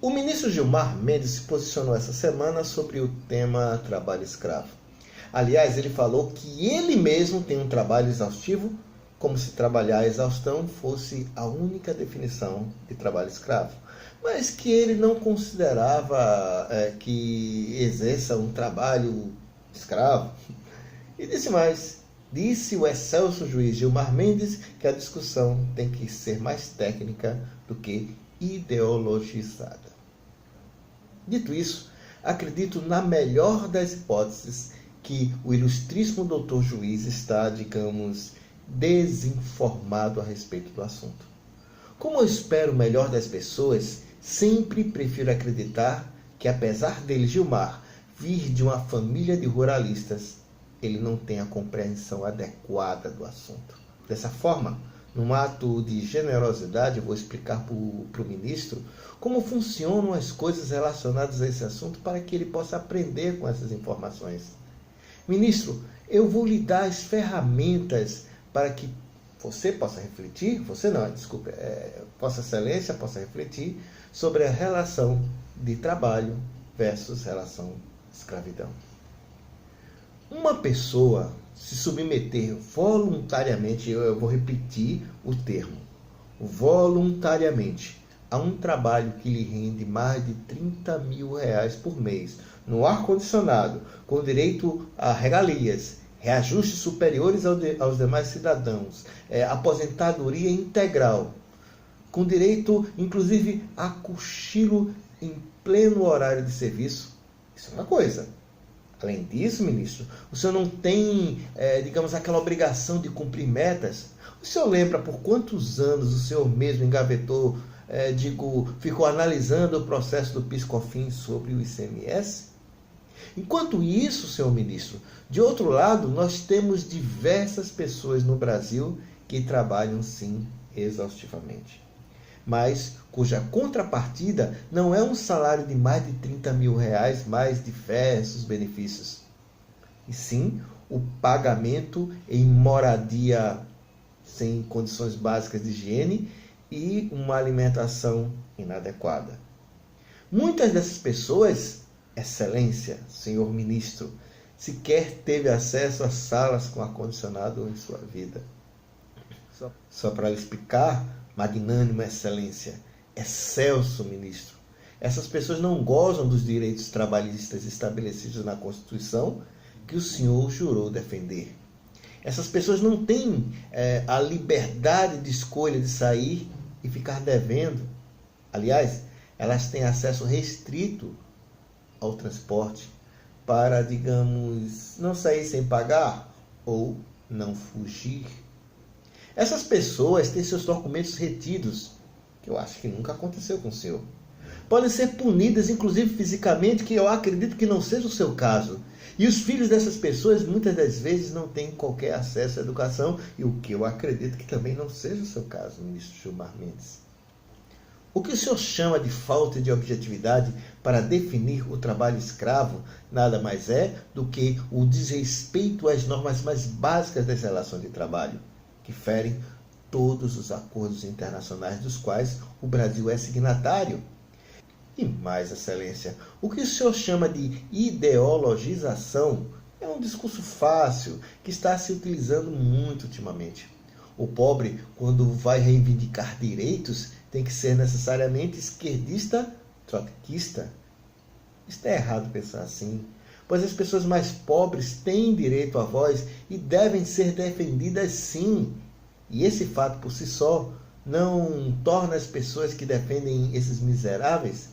O ministro Gilmar Mendes se posicionou essa semana sobre o tema trabalho escravo. Aliás, ele falou que ele mesmo tem um trabalho exaustivo, como se trabalhar a exaustão fosse a única definição de trabalho escravo, mas que ele não considerava que exerça um trabalho escravo. E disse mais, disse o excelso juiz Gilmar Mendes que a discussão tem que ser mais técnica do que ideologizada. Dito isso, acredito na melhor das hipóteses que o ilustríssimo doutor juiz está, digamos, desinformado a respeito do assunto. Como eu espero o melhor das pessoas, sempre prefiro acreditar que, apesar dele, Gilmar, vir de uma família de ruralistas, ele não tem a compreensão adequada do assunto. Dessa forma, num ato de generosidade, eu vou explicar para o ministro como funcionam as coisas relacionadas a esse assunto para que ele possa aprender com essas informações. Ministro, eu vou lhe dar as ferramentas para que você possa refletir, Vossa Excelência possa refletir sobre a relação de trabalho versus relação de escravidão. Uma pessoa se submeter voluntariamente, eu vou repetir o termo, voluntariamente, a um trabalho que lhe rende mais de R$30 mil por mês, no ar-condicionado, com direito a regalias, reajustes superiores aos demais cidadãos, aposentadoria integral, com direito, inclusive, a cochilo em pleno horário de serviço. Isso é uma coisa. Além disso, ministro, o senhor não tem, digamos, aquela obrigação de cumprir metas? O senhor lembra por quantos anos o senhor mesmo engavetou, ficou analisando o processo do PIS/COFINS sobre o ICMS? Enquanto isso, senhor ministro, de outro lado, nós temos diversas pessoas no Brasil que trabalham, sim, exaustivamente, mas cuja contrapartida não é um salário de mais de R$30 mil, mais diversos benefícios, e sim o pagamento em moradia sem condições básicas de higiene e uma alimentação inadequada. Muitas dessas pessoas, Excelência, senhor ministro, sequer teve acesso a salas com ar-condicionado em sua vida. Só para explicar, magnânima Excelência, excelso ministro, essas pessoas não gozam dos direitos trabalhistas estabelecidos na Constituição que o senhor jurou defender. Essas pessoas não têm a liberdade de escolha de sair e ficar devendo. Aliás, elas têm acesso restrito ao transporte para, digamos, não sair sem pagar ou não fugir. Essas pessoas têm seus documentos retidos, que eu acho que nunca aconteceu com o senhor. Podem ser punidas, inclusive fisicamente, que eu acredito que não seja o seu caso. E os filhos dessas pessoas, muitas das vezes, não têm qualquer acesso à educação, e o que eu acredito que também não seja o seu caso, ministro Gilmar Mendes. O que o senhor chama de falta de objetividade para definir o trabalho escravo nada mais é do que o desrespeito às normas mais básicas das relações de trabalho, que ferem todos os acordos internacionais dos quais o Brasil é signatário. E mais, Excelência, o que o senhor chama de ideologização é um discurso fácil que está se utilizando muito ultimamente. O pobre, quando vai reivindicar direitos, tem que ser necessariamente esquerdista, trotskista. Está errado pensar assim, pois as pessoas mais pobres têm direito à voz e devem ser defendidas sim. E esse fato por si só não torna as pessoas que defendem esses miseráveis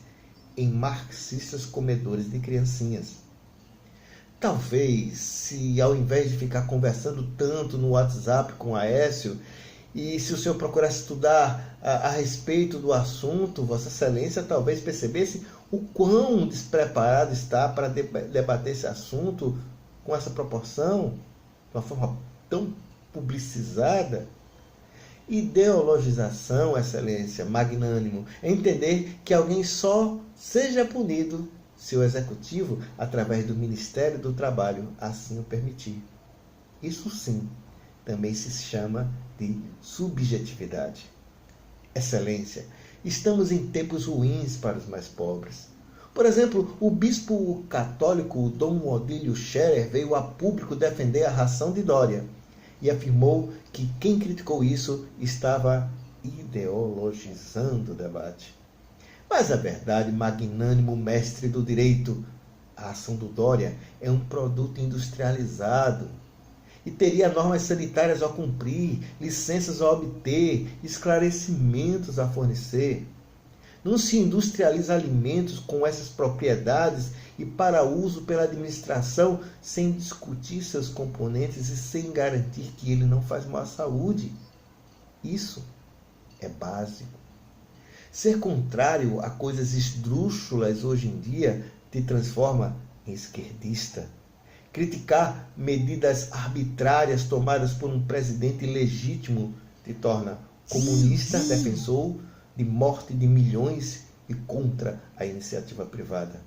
em marxistas comedores de criancinhas. Talvez, se ao invés de ficar conversando tanto no WhatsApp com Aécio, e se o senhor procurasse estudar a respeito do assunto, Vossa Excelência talvez percebesse o quão despreparado está para debater esse assunto com essa proporção, de uma forma tão publicizada. Ideologização, Excelência, magnânimo, é entender que alguém só seja punido se o Executivo, através do Ministério do Trabalho, assim o permitir. Isso sim, também se chama de subjetividade. Excelência, Estamos em tempos ruins para os mais pobres. Por exemplo, o bispo católico Dom Odílio Scherer veio a público defender a ração de Dória e afirmou que quem criticou isso estava ideologizando o debate. Mas a verdade, magnânimo mestre do direito, a ração do Dória é um produto industrializado e teria normas sanitárias a cumprir, licenças a obter, esclarecimentos a fornecer. Não se industrializa alimentos com essas propriedades e para uso pela administração sem discutir seus componentes e sem garantir que ele não faz mal à saúde. Isso é básico. Ser contrário a coisas esdrúxulas hoje em dia te transforma em esquerdista. Criticar medidas arbitrárias tomadas por um presidente ilegítimo te torna comunista, defensor de morte de milhões e contra a iniciativa privada.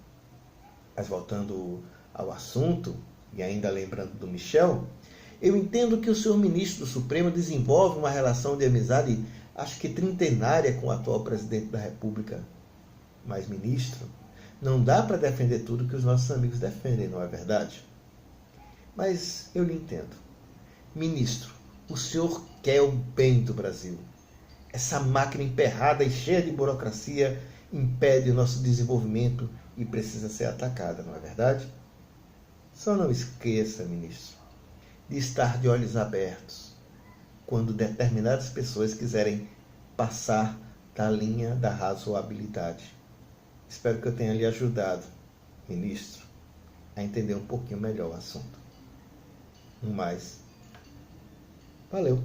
Mas voltando ao assunto, e ainda lembrando do Michel, eu entendo que o senhor ministro do Supremo desenvolve uma relação de amizade, acho que trintenária, com o atual presidente da República. Mas, ministro, não dá para defender tudo que os nossos amigos defendem, não é verdade? Mas eu lhe entendo. Ministro, o senhor quer o bem do Brasil. Essa máquina emperrada e cheia de burocracia impede o nosso desenvolvimento e precisa ser atacada, não é verdade? Só não esqueça, ministro, de estar de olhos abertos quando determinadas pessoas quiserem passar da linha da razoabilidade. Espero que eu tenha lhe ajudado, ministro, a entender um pouquinho melhor o assunto. Mais. Valeu!